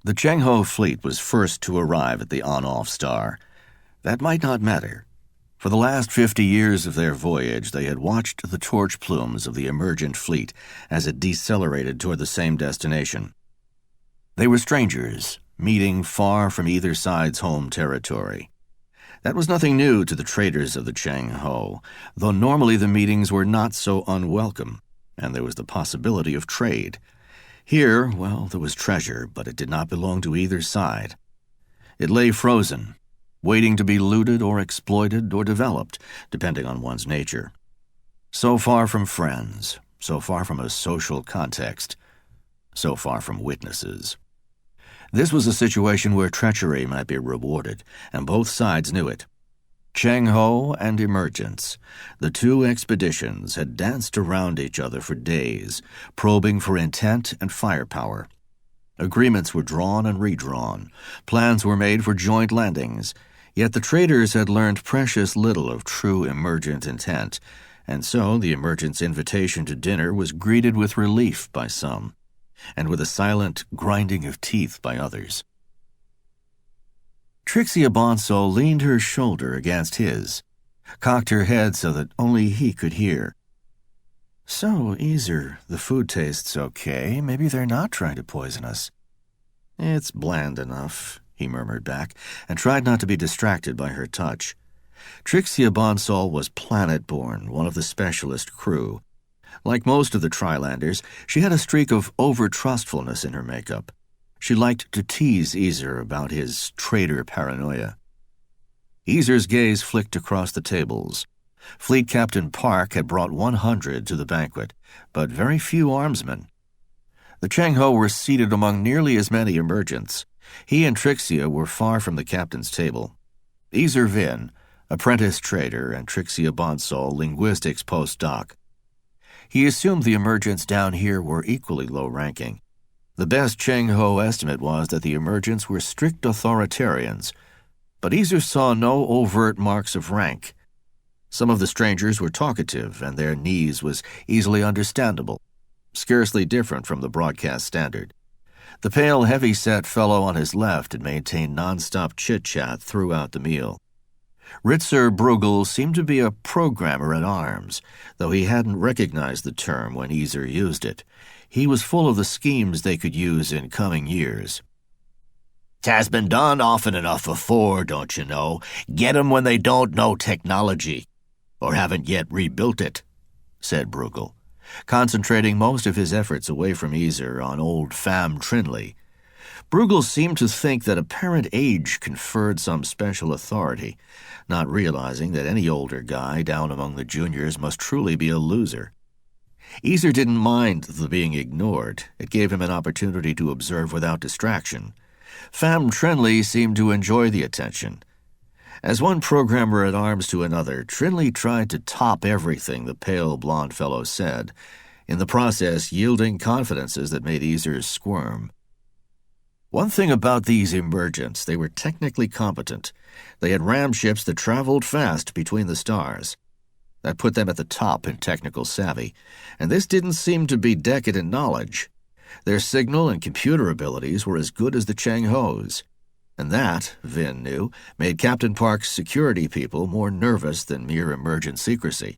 The Qeng Ho fleet was first to arrive at the on-off star. That might not matter. For the last 50 years of their voyage, they had watched the torch plumes of the emergent fleet as it decelerated toward the same destination. They were strangers, meeting far from either side's home territory. That was nothing new to the traders of the Qeng Ho, though normally the meetings were not so unwelcome, and there was the possibility of trade. Here, well, there was treasure, but it did not belong to either side. It lay frozen, waiting to be looted or exploited or developed, depending on one's nature. So far from friends, so far from a social context, so far from witnesses. This was a situation where treachery might be rewarded, and both sides knew it. Qeng Ho and Emergents, the two expeditions, had danced around each other for days, probing for intent and firepower. Agreements were drawn and redrawn. Plans were made for joint landings. Yet the traders had learned precious little of true emergent intent, and so the Emergents' invitation to dinner was greeted with relief by some, and with a silent grinding of teeth by others. Trixie Abonsol leaned her shoulder against his, cocked her head so that only he could hear. "So, Easer, the food tastes okay. Maybe they're not trying to poison us." "It's bland enough," he murmured back, and tried not to be distracted by her touch. Trixie Abonsol was planet-born, one of the specialist crew. Like most of the Trilanders, she had a streak of over-trustfulness in her makeup. She liked to tease Easer about his trader paranoia. Easer's gaze flicked across the tables. Fleet Captain Park had brought 100 to the banquet, but very few armsmen. The Qeng Ho were seated among nearly as many emergents. He and Trixia were far from the captain's table. Easer Vin, apprentice trader, and Trixie Abonsol, linguistics postdoc. He assumed the emergents down here were equally low-ranking. The best Qeng Ho estimate was that the emergents were strict authoritarians, but Easer saw no overt marks of rank. Some of the strangers were talkative, and their needs was easily understandable, scarcely different from the broadcast standard. The pale, heavy-set fellow on his left had maintained non-stop chit-chat throughout the meal. Ritzer Bruegel seemed to be a programmer at arms, though he hadn't recognized the term when Easer used it. He was full of the schemes they could use in coming years. "'Has been done often enough before, don't you know? Get 'em when they don't know technology, or haven't yet rebuilt it," said Bruegel, concentrating most of his efforts away from Easer on old Pham Trinley. Bruegel seemed to think that apparent age conferred some special authority, not realizing that any older guy down among the juniors must truly be a loser. Easer didn't mind the being ignored. It gave him an opportunity to observe without distraction. Pham Trinley seemed to enjoy the attention. As one programmer at arms to another, Trinley tried to top everything the pale blond fellow said, in the process yielding confidences that made Easer squirm. One thing about these emergents, they were technically competent. They had ram ships that traveled fast between the stars. That put them at the top in technical savvy, and this didn't seem to be decadent knowledge. Their signal and computer abilities were as good as the Qeng Ho's, and that, Vin knew, made Captain Park's security people more nervous than mere emergent secrecy.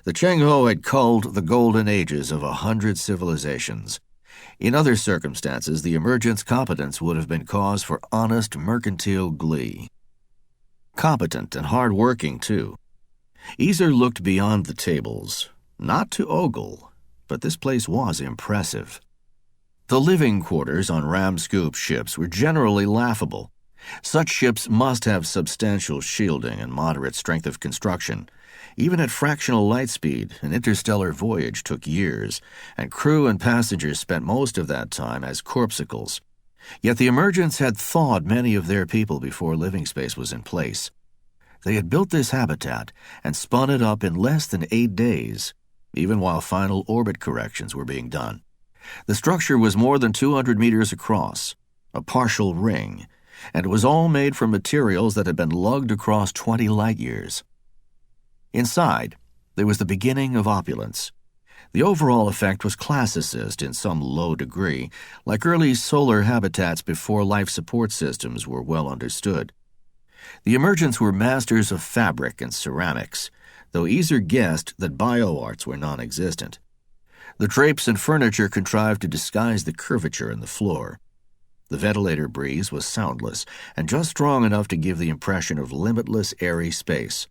The Qeng Ho had culled the golden ages of 100 civilizations. In other circumstances, the emergent's competence would have been cause for honest mercantile glee. Competent and hard-working, too. Easer looked beyond the tables, not to ogle, but this place was impressive. The living quarters on ram-scoop ships were generally laughable. Such ships must have substantial shielding and moderate strength of construction. Even at fractional light speed, an interstellar voyage took years, and crew and passengers spent most of that time as corpuscles. Yet the emergents had thawed many of their people before living space was in place. They had built this habitat and spun it up in less than 8 days, even while final orbit corrections were being done. The structure was more than 200 meters across, a partial ring, and it was all made from materials that had been lugged across 20 light-years. Inside, there was the beginning of opulence. The overall effect was classicist in some low degree, like early solar habitats before life support systems were well understood. The Emergents were masters of fabric and ceramics, though Easer guessed that bioarts were non-existent. The drapes and furniture contrived to disguise the curvature in the floor. The ventilator breeze was soundless and just strong enough to give the impression of limitless airy space.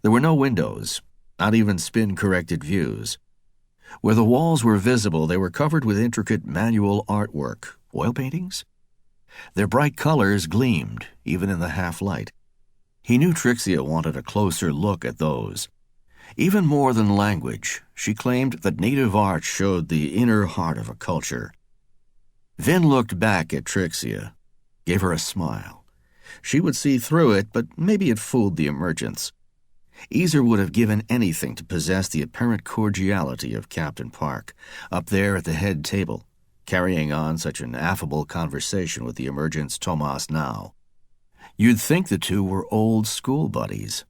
There were no windows, not even spin-corrected views. Where the walls were visible, they were covered with intricate manual artwork, oil paintings. Their bright colors gleamed, even in the half-light. He knew Trixia wanted a closer look at those. Even more than language, she claimed that native art showed the inner heart of a culture. Vin looked back at Trixia, gave her a smile. She would see through it, but maybe it fooled the Emergents. Easer would have given anything to possess the apparent cordiality of Captain Park, up there at the head table, carrying on such an affable conversation with the Emergent's Tomas now. You'd think the two were old school buddies.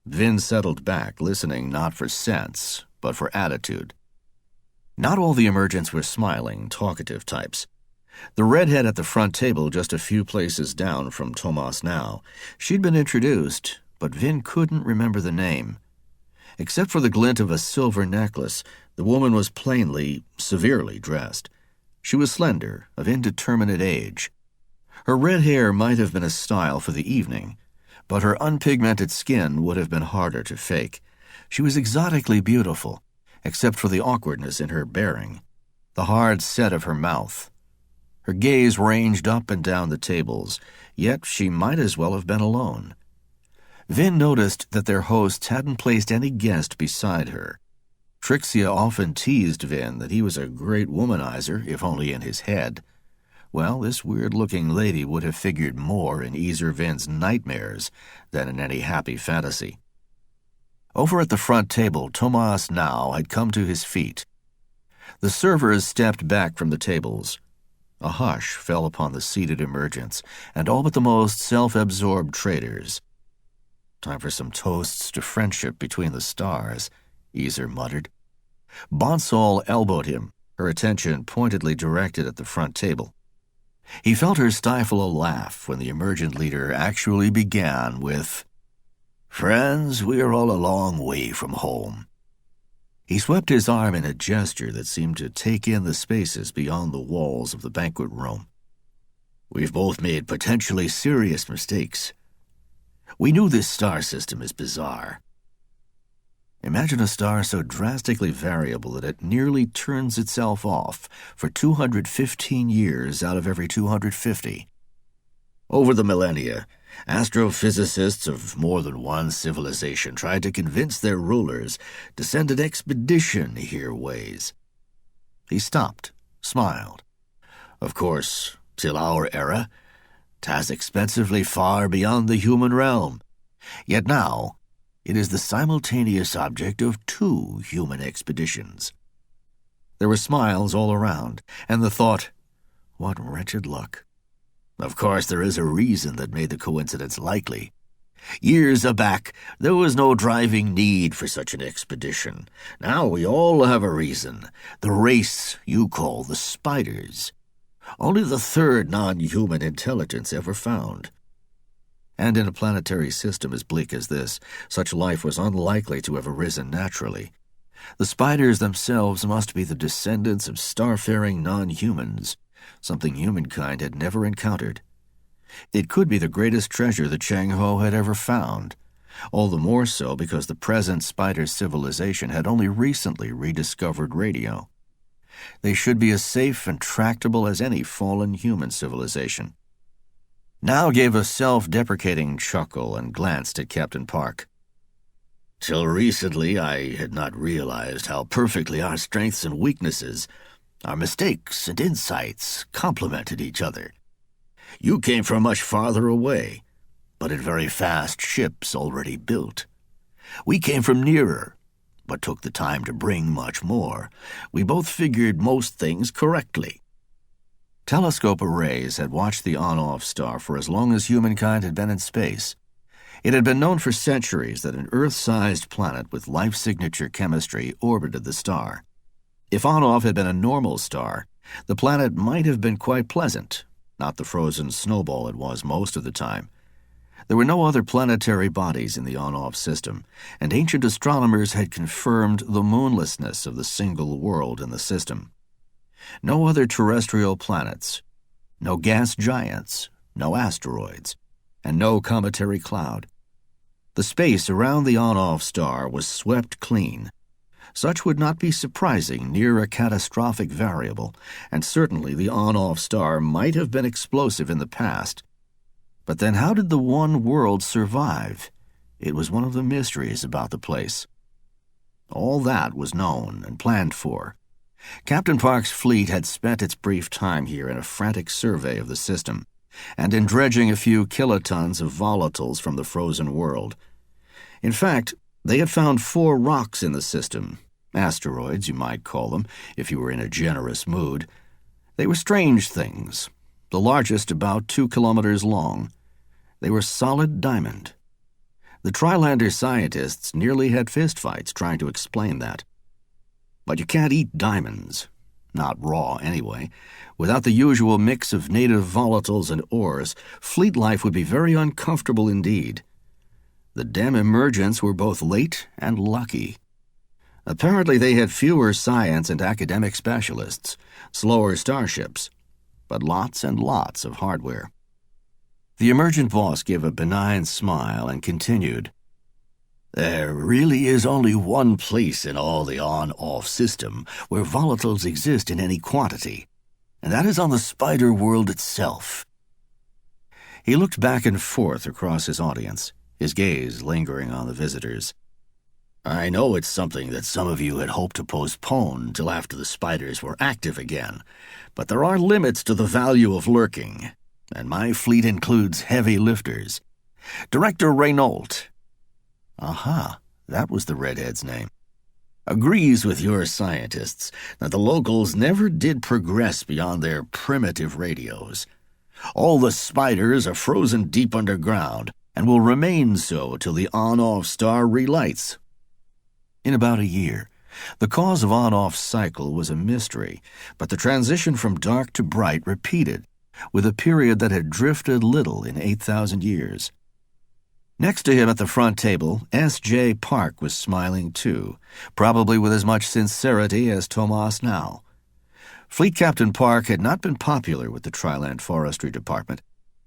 Vin settled back, listening not for sense, but for attitude. Not all the Emergents were smiling, talkative types. The redhead at the front table, just a few places down from Tomas now, she'd been introduced, but Vin couldn't remember the name. Except for the glint of a silver necklace, the woman was plainly, severely dressed. She was slender, of indeterminate age. Her red hair might have been a style for the evening, but her unpigmented skin would have been harder to fake. She was exotically beautiful, except for the awkwardness in her bearing, the hard set of her mouth. Her gaze ranged up and down the tables, yet she might as well have been alone. Vin noticed that their hosts hadn't placed any guest beside her. Trixia often teased Vin that he was a great womanizer, if only in his head. Well, this weird-looking lady would have figured more in Easer Vin's nightmares than in any happy fantasy. Over at the front table, Tomas now had come to his feet. The servers stepped back from the tables. A hush fell upon the seated Emergents, and all but the most self-absorbed traders. Time for some toasts to friendship between the stars, Easer muttered. Bonsall elbowed him, her attention pointedly directed at the front table. He felt her stifle a laugh when the Emergent leader actually began with, "Friends, we are all a long way from home." He swept his arm in a gesture that seemed to take in the spaces beyond the walls of the banquet room. "We've both made potentially serious mistakes. We knew this star system is bizarre. Imagine a star so drastically variable that it nearly turns itself off for 215 years out of every 250. Over the millennia, astrophysicists of more than one civilization tried to convince their rulers to send an expedition here ways." He stopped, smiled. "Of course, till our era, 'tas expensively far beyond the human realm. Yet now, it is the simultaneous object of 2 human expeditions." There were smiles all around, and the thought, what wretched luck. Of course, there is a reason that made the coincidence likely. Years aback, there was no driving need for such an expedition. Now we all have a reason. The race you call the spiders. Only the 3rd non-human intelligence ever found. And in a planetary system as bleak as this, such life was unlikely to have arisen naturally. The spiders themselves must be the descendants of starfaring non-humans, something humankind had never encountered. It could be the greatest treasure the Qeng Ho had ever found, all the more so because the present spider civilization had only recently rediscovered radio. They should be as safe and tractable as any fallen human civilization. Now gave a self-deprecating chuckle and glanced at Captain Park. "Till recently I had not realized how perfectly our strengths and weaknesses, our mistakes and insights complemented each other. You came from much farther away, but in very fast ships already built. We came from nearer, but took the time to bring much more. We both figured most things correctly." Telescope arrays had watched the on-off star for as long as humankind had been in space. It had been known for centuries that an Earth-sized planet with life-signature chemistry orbited the star. If On-Off had been a normal star, the planet might have been quite pleasant, not the frozen snowball it was most of the time. There were no other planetary bodies in the On-Off system, and ancient astronomers had confirmed the moonlessness of the single world in the system. No other terrestrial planets, no gas giants, no asteroids, and no cometary cloud. The space around the On-Off star was swept clean. Such would not be surprising near a catastrophic variable, and certainly the On-Off star might have been explosive in the past. But then how did the one world survive? It was one of the mysteries about the place. All that was known and planned for. Captain Park's fleet had spent its brief time here in a frantic survey of the system, and in dredging a few kilotons of volatiles from the frozen world. In fact, they had found 4 rocks in the system, asteroids you might call them, if you were in a generous mood. They were strange things, the largest about 2 kilometers long. They were solid diamond. The Trilander scientists nearly had fistfights trying to explain that. But you can't eat diamonds, not raw anyway. Without the usual mix of native volatiles and ores, fleet life would be very uncomfortable indeed. The damn Emergents were both late and lucky. Apparently they had fewer science and academic specialists, slower starships, but lots and lots of hardware. The Emergent boss gave a benign smile and continued, "There really is only one place in all the On-Off system where volatiles exist in any quantity, and that is on the spider world itself." He looked back and forth across his audience, his gaze lingering on the visitors. "I know it's something that some of you had hoped to postpone till after the spiders were active again, but there are limits to the value of lurking, and my fleet includes heavy lifters. Director Renault," aha, that was the redhead's name, "agrees with your scientists that the locals never did progress beyond their primitive radios. All the spiders are frozen deep underground and will remain so till the On-Off star relights." In about a year, the cause of On-Off cycle was a mystery, but the transition from dark to bright repeated, with a period that had drifted little in 8,000 years. Next to him at the front table, S.J. Park was smiling too, probably with as much sincerity as Tomas now. Fleet Captain Park had not been popular with the Triland Forestry Department.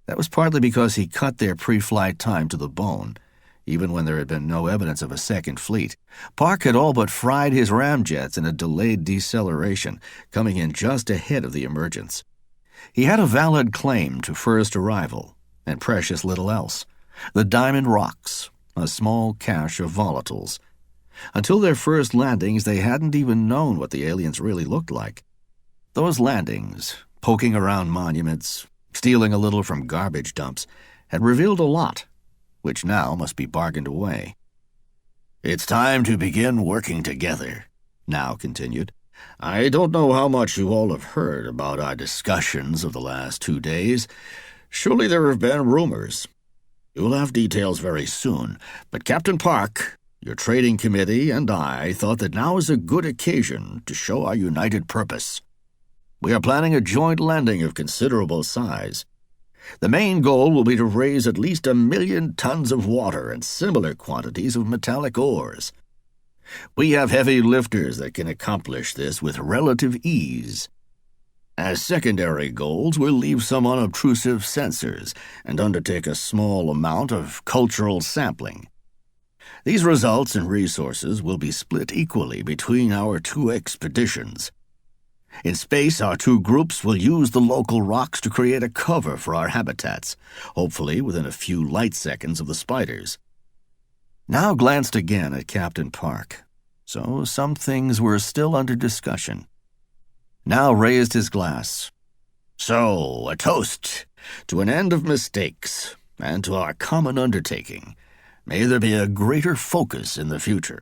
That was partly because he cut their pre-flight time to the bone, even when there had been no evidence of a second fleet. Park had all but fried his ramjets in a delayed deceleration, coming in just ahead of the Emergents. He had a valid claim to first arrival, and precious little else. The Diamond Rocks, a small cache of volatiles. Until their first landings, they hadn't even known what the aliens really looked like. Those landings, poking around monuments, stealing a little from garbage dumps, had revealed a lot, which now must be bargained away. "It's time to begin working together," Now continued. "I don't know how much you all have heard about our discussions of the last 2 days. Surely there have been rumors. You'll have details very soon, but Captain Park, your trading committee, and I thought that now is a good occasion to show our united purpose. We are planning a joint landing of considerable size. The main goal will be to raise at least 1 million tons of water and similar quantities of metallic ores. We have heavy lifters that can accomplish this with relative ease. As secondary goals, we'll leave some unobtrusive sensors and undertake a small amount of cultural sampling. These results and resources will be split equally between our 2 expeditions. In space, our 2 groups will use the local rocks to create a cover for our habitats, hopefully within a few light seconds of the spiders." Now glanced again at Captain Park. So some things were still under discussion. Now raised his glass. "So, a toast to an end of mistakes and to our common undertaking. May there be a greater focus in the future."